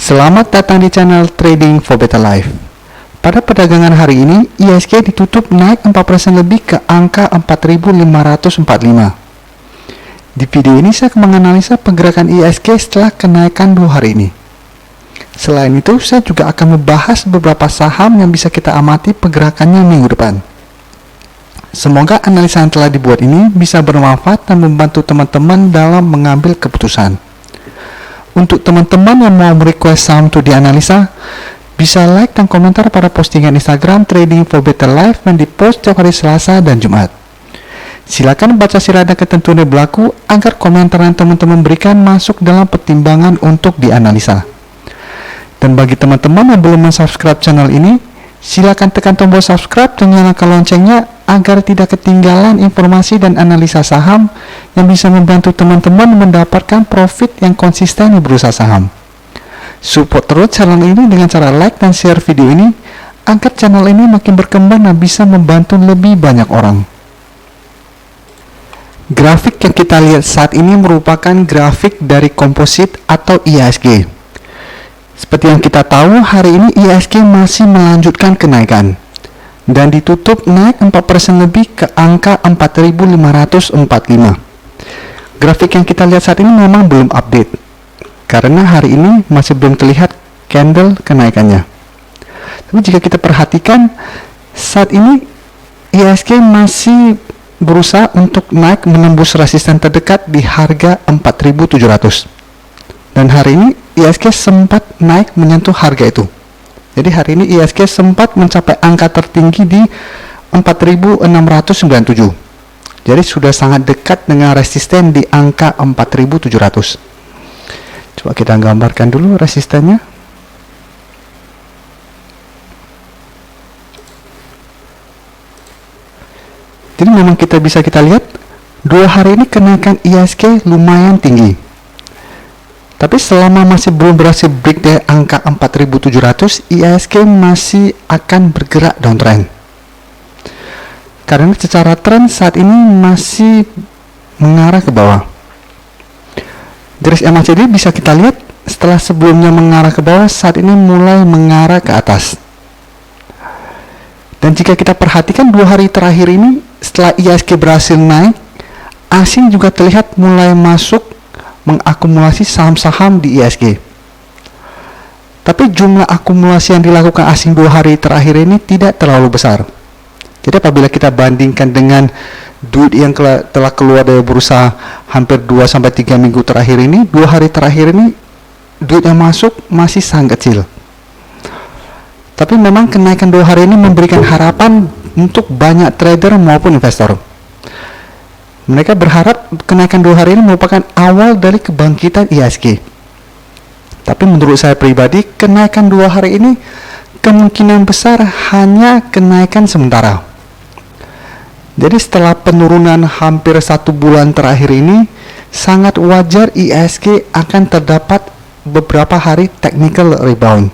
Selamat datang di channel Trading for Better Life. Pada perdagangan hari ini, IHSG ditutup naik 4% lebih ke angka 4.545. Di video ini saya akan menganalisa pergerakan IHSG setelah kenaikan 2 hari ini. Selain itu, saya juga akan membahas beberapa saham yang bisa kita amati pergerakannya minggu depan. Semoga analisa yang telah dibuat ini bisa bermanfaat dan membantu teman-teman dalam mengambil keputusan. Untuk teman-teman yang mau merequest saham untuk dianalisa, bisa like dan komentar pada postingan Instagram Trading for Better Life yang dipost setiap hari Selasa dan Jumat. Silakan baca syarat dan ketentuan yang berlaku agar komentar yang teman-teman berikan masuk dalam pertimbangan untuk dianalisa. Dan bagi teman-teman yang belum mensubscribe channel ini, silakan tekan tombol subscribe dan nyalakan loncengnya agar tidak ketinggalan informasi dan analisa saham yang bisa membantu teman-teman mendapatkan profit yang konsisten di bursa saham. Support terus channel ini dengan cara like dan share video ini agar channel ini makin berkembang dan bisa membantu lebih banyak orang. Grafik yang kita lihat saat ini merupakan grafik dari komposit atau IHSG. Seperti yang kita tahu, hari ini IHSG masih melanjutkan kenaikan dan ditutup naik 4% lebih ke angka 4.545. Grafik yang kita lihat saat ini memang belum update karena hari ini masih belum terlihat candle kenaikannya. Tapi jika kita perhatikan, saat ini IHSG masih berusaha untuk naik menembus resisten terdekat di harga 4.700. Dan hari ini IHSG sempat naik menyentuh harga itu. Jadi hari ini IHSG sempat mencapai angka tertinggi di 4.697. Jadi sudah sangat dekat dengan resisten di angka 4.700. Coba kita gambarkan dulu resistennya. Jadi memang kita lihat 2 hari ini kenaikan IHSG lumayan tinggi. Tapi selama masih belum berhasil break dari angka 4.700, IHSG masih akan bergerak downtrend. Karena secara tren saat ini masih mengarah ke bawah. Garis MACD bisa kita lihat setelah sebelumnya mengarah ke bawah, saat ini mulai mengarah ke atas. Dan jika kita perhatikan 2 hari terakhir ini, setelah IHSG berhasil naik, asing juga terlihat mulai masuk mengakumulasi saham-saham di IHSG. Tapi jumlah akumulasi yang dilakukan asing 2 hari terakhir ini tidak terlalu besar. Jadi apabila kita bandingkan dengan duit yang telah keluar dari bursa hampir 2-3 minggu terakhir ini, 2 hari terakhir ini duit yang masuk masih sangat kecil. Tapi memang kenaikan 2 hari ini memberikan harapan untuk banyak trader maupun investor. Mereka berharap kenaikan 2 hari ini merupakan awal dari kebangkitan IHSG. Tapi menurut saya pribadi, kenaikan 2 hari ini kemungkinan besar hanya kenaikan sementara. Jadi setelah penurunan hampir 1 bulan terakhir ini, sangat wajar IHSG akan terdapat beberapa hari technical rebound.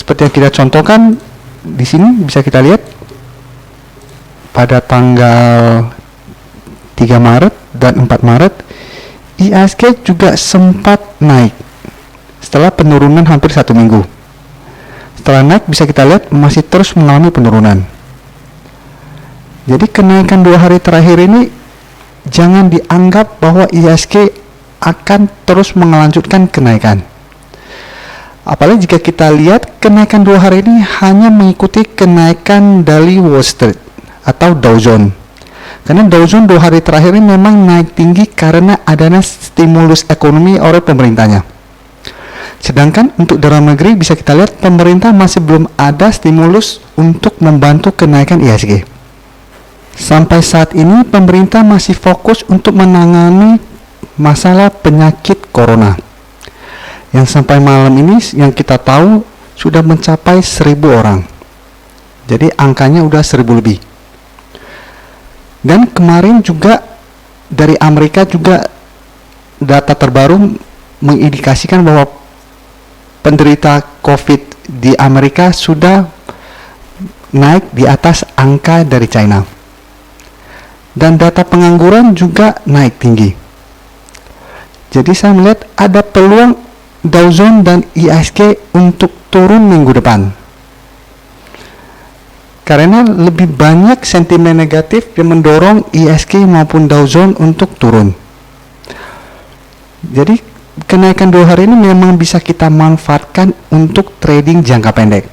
Seperti yang kita contohkan di sini, bisa kita lihat pada tanggal 3 Maret dan 4 Maret IHSG juga sempat naik setelah penurunan hampir 1 minggu. Setelah naik bisa kita lihat masih terus mengalami penurunan. Jadi kenaikan 2 hari terakhir ini jangan dianggap bahwa IHSG akan terus melanjutkan kenaikan. Apalagi jika kita lihat kenaikan 2 hari ini hanya mengikuti kenaikan dari Wall Street atau Dow Jones. Karena Dow Jones 2 hari terakhir ini memang naik tinggi karena adanya stimulus ekonomi oleh pemerintahnya. Sedangkan untuk dalam negeri bisa kita lihat pemerintah masih belum ada stimulus untuk membantu kenaikan IHSG. Sampai saat ini pemerintah masih fokus untuk menangani masalah penyakit corona. Yang sampai malam ini yang kita tahu sudah mencapai 1.000 orang. Jadi angkanya udah 1.000 lebih. Dan kemarin juga dari Amerika juga data terbaru mengindikasikan bahwa penderita COVID di Amerika sudah naik di atas angka dari China. Dan data pengangguran juga naik tinggi. Jadi saya melihat ada peluang Dow Jones dan IHSG untuk turun minggu depan. Karena lebih banyak sentimen negatif yang mendorong IHSG maupun Dow Jones untuk turun. Jadi kenaikan 2 hari ini memang bisa kita manfaatkan untuk trading jangka pendek.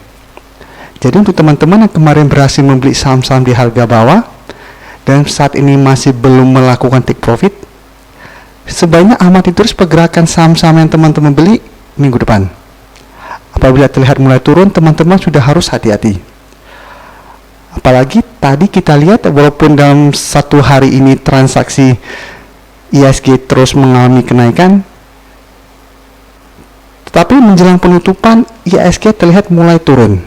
Jadi untuk teman-teman yang kemarin berhasil membeli saham-saham di harga bawah dan saat ini masih belum melakukan take profit, sebaiknya amati terus pergerakan saham-saham yang teman-teman beli minggu depan. Apabila terlihat mulai turun, teman-teman sudah harus hati-hati. Apalagi tadi kita lihat walaupun dalam 1 hari ini transaksi IHSG terus mengalami kenaikan, tetapi menjelang penutupan IHSG terlihat mulai turun.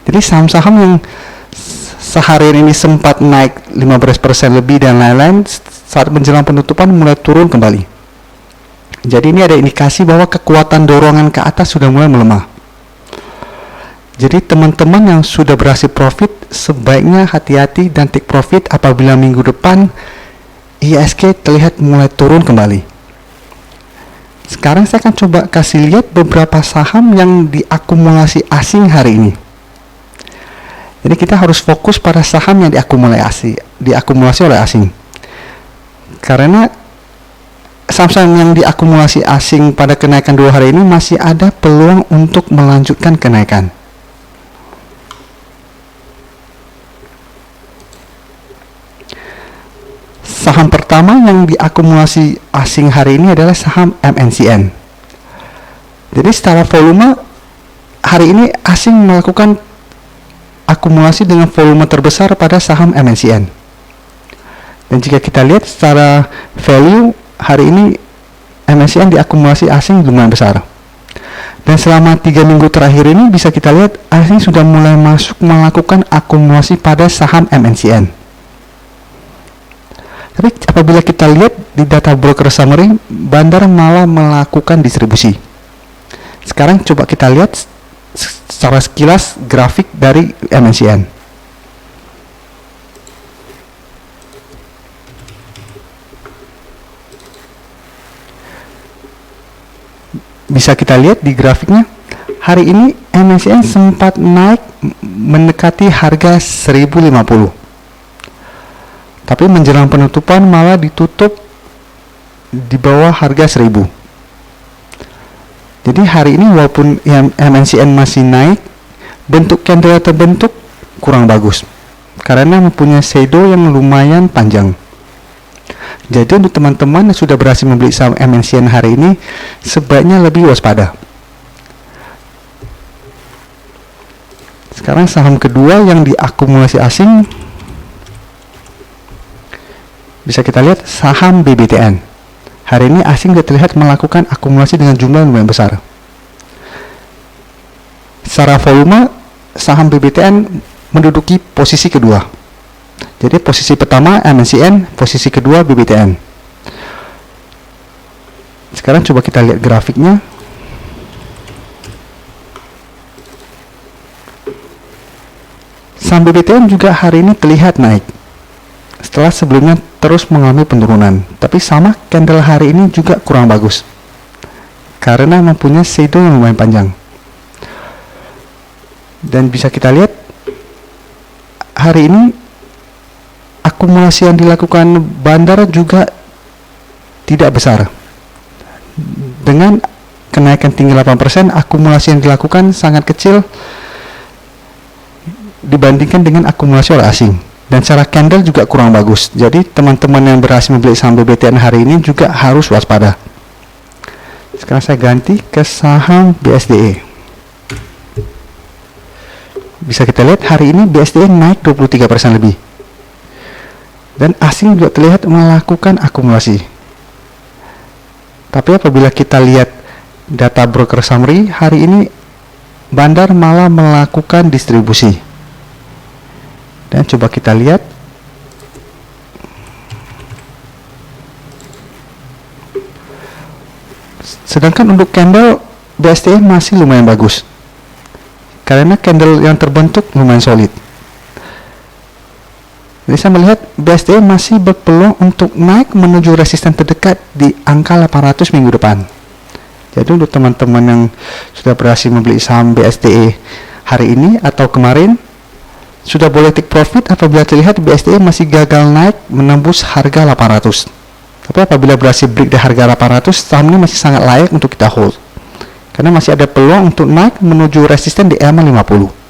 Jadi saham-saham yang sehari ini sempat naik 15% lebih dan lain-lain, saat menjelang penutupan mulai turun kembali. Jadi ini ada indikasi bahwa kekuatan dorongan ke atas sudah mulai melemah. Jadi teman-teman yang sudah berhasil profit sebaiknya hati-hati dan take profit apabila minggu depan IHSG terlihat mulai turun kembali. Sekarang saya akan coba kasih lihat beberapa saham yang diakumulasi asing hari ini. Jadi kita harus fokus pada saham yang diakumulasi oleh asing. Karena saham-saham yang diakumulasi asing pada kenaikan 2 hari ini masih ada peluang untuk melanjutkan kenaikan. Saham pertama yang diakumulasi asing hari ini adalah saham MNCN. Jadi secara volume hari ini asing melakukan akumulasi dengan volume terbesar pada saham MNCN. Dan jika kita lihat secara value hari ini MNCN diakumulasi asing lumayan besar. Dan selama 3 minggu terakhir ini bisa kita lihat asing sudah mulai masuk melakukan akumulasi pada saham MNCN. Tapi apabila kita lihat di data broker summary, Bandar malah melakukan distribusi. Sekarang coba kita lihat secara sekilas grafik dari MNCN. Bisa kita lihat di grafiknya, hari ini MNCN sempat naik mendekati harga 1050. Tapi menjelang penutupan malah ditutup di bawah harga 1000. Jadi hari ini walaupun MNCN masih naik, bentuk candle terbentuk kurang bagus karena mempunyai shadow yang lumayan panjang. Jadi untuk teman-teman yang sudah berhasil membeli saham MNCN hari ini, sebaiknya lebih waspada. Sekarang saham kedua yang diakumulasi asing, bisa kita lihat saham BBTN. Hari ini asing sudah terlihat melakukan akumulasi dengan jumlah yang lumayan besar. Secara volume, saham BBTN menduduki posisi kedua. Jadi posisi pertama MNCN, posisi kedua BBTN. Sekarang coba kita lihat grafiknya. Saham BBTN juga hari ini terlihat naik setelah sebelumnya terus mengalami penurunan, tapi sama candle hari ini juga kurang bagus karena mempunyai shadow yang lumayan panjang. Dan bisa kita lihat hari ini akumulasi yang dilakukan Bandar juga tidak besar. Dengan kenaikan tinggi 8%, akumulasi yang dilakukan sangat kecil dibandingkan dengan akumulasi oleh asing. Dan secara candle juga kurang bagus. Jadi teman-teman yang berhasil membeli saham BBTN hari ini juga harus waspada. Sekarang saya ganti ke saham BSDE. Bisa kita lihat hari ini BSDE naik 23% lebih. Dan asing juga terlihat melakukan akumulasi. Tapi apabila kita lihat data broker summary, hari ini Bandar malah melakukan distribusi. Dan coba kita lihat sedangkan untuk candle BSDE masih lumayan bagus karena candle yang terbentuk lumayan solid. Jadi saya melihat BSDE masih berpeluang untuk naik menuju resisten terdekat di angka 800 minggu depan. Jadi untuk teman-teman yang sudah berhasil membeli saham BSDE hari ini atau kemarin, sudah boleh take profit apabila terlihat BSDE masih gagal naik menembus harga 800. Tapi apabila berhasil break di harga 800, saham ini masih sangat layak untuk kita hold, karena masih ada peluang untuk naik menuju resisten di EMA 50.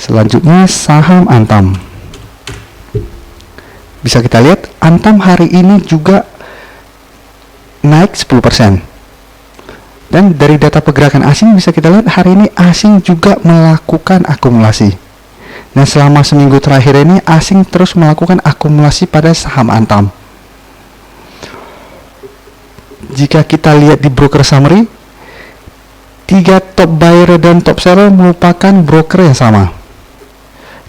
Selanjutnya saham Antam. Bisa kita lihat Antam hari ini juga naik 10%. Dan dari data pergerakan asing bisa kita lihat hari ini asing juga melakukan akumulasi. Dan selama seminggu terakhir ini asing terus melakukan akumulasi pada saham Antam. Jika kita lihat di broker summary, 3 top buyer dan top seller merupakan broker yang sama.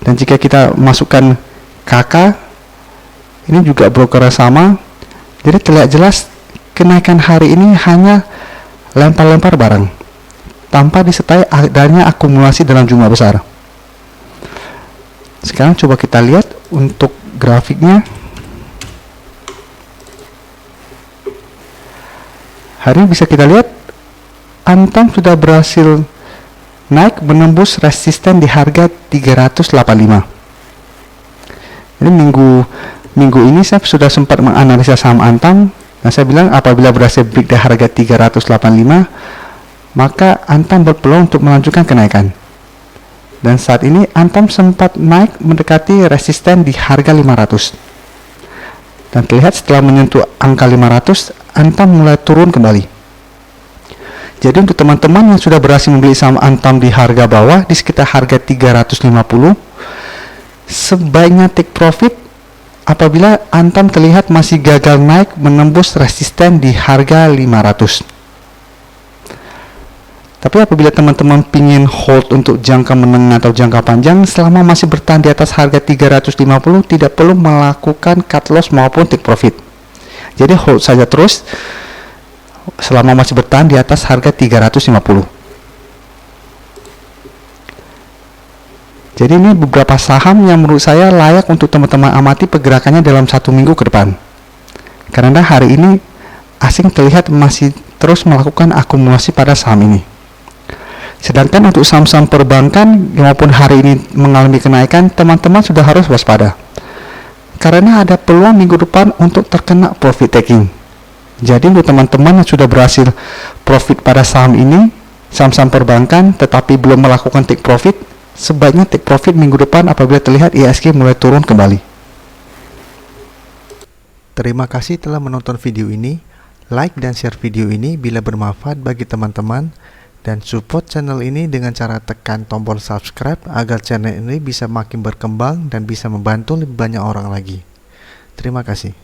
Dan jika kita masukkan KK, ini juga broker sama. Jadi terlihat jelas kenaikan hari ini hanya lempar-lempar barang tanpa disertai adanya akumulasi dalam jumlah besar. Sekarang coba kita lihat untuk grafiknya. Hari ini bisa kita lihat Antam sudah berhasil naik menembus resisten di harga 385. Jadi minggu ini saya sudah sempat menganalisa saham Antam. Nah, saya bilang apabila berhasil break di harga 385, maka Antam berpeluang untuk melanjutkan kenaikan. Dan saat ini Antam sempat naik mendekati resisten di harga 500. Dan terlihat setelah menyentuh angka 500, Antam mulai turun kembali. Jadi untuk teman-teman yang sudah berhasil membeli saham Antam di harga bawah di sekitar harga 350, sebaiknya take profit apabila Antam terlihat masih gagal naik menembus resisten di harga 500. Tapi apabila teman-teman ingin hold untuk jangka menengah atau jangka panjang, selama masih bertahan di atas harga 350, tidak perlu melakukan cut loss maupun take profit. Jadi hold saja terus selama masih bertahan di atas harga 350. Jadi ini beberapa saham yang menurut saya layak untuk teman-teman amati pergerakannya dalam 1 minggu ke depan. Karena hari ini asing terlihat masih terus melakukan akumulasi pada saham ini. Sedangkan untuk saham-saham perbankan maupun hari ini mengalami kenaikan, teman-teman sudah harus waspada. Karena ada peluang minggu depan untuk terkena profit taking. Jadi untuk teman-teman yang sudah berhasil profit pada saham ini, saham-saham perbankan tetapi belum melakukan take profit, sebaiknya take profit minggu depan apabila terlihat IHSG mulai turun kembali. Terima kasih telah menonton video ini. Like dan share video ini bila bermanfaat bagi teman-teman, dan support channel ini dengan cara tekan tombol subscribe agar channel ini bisa makin berkembang dan bisa membantu lebih banyak orang lagi. Terima kasih.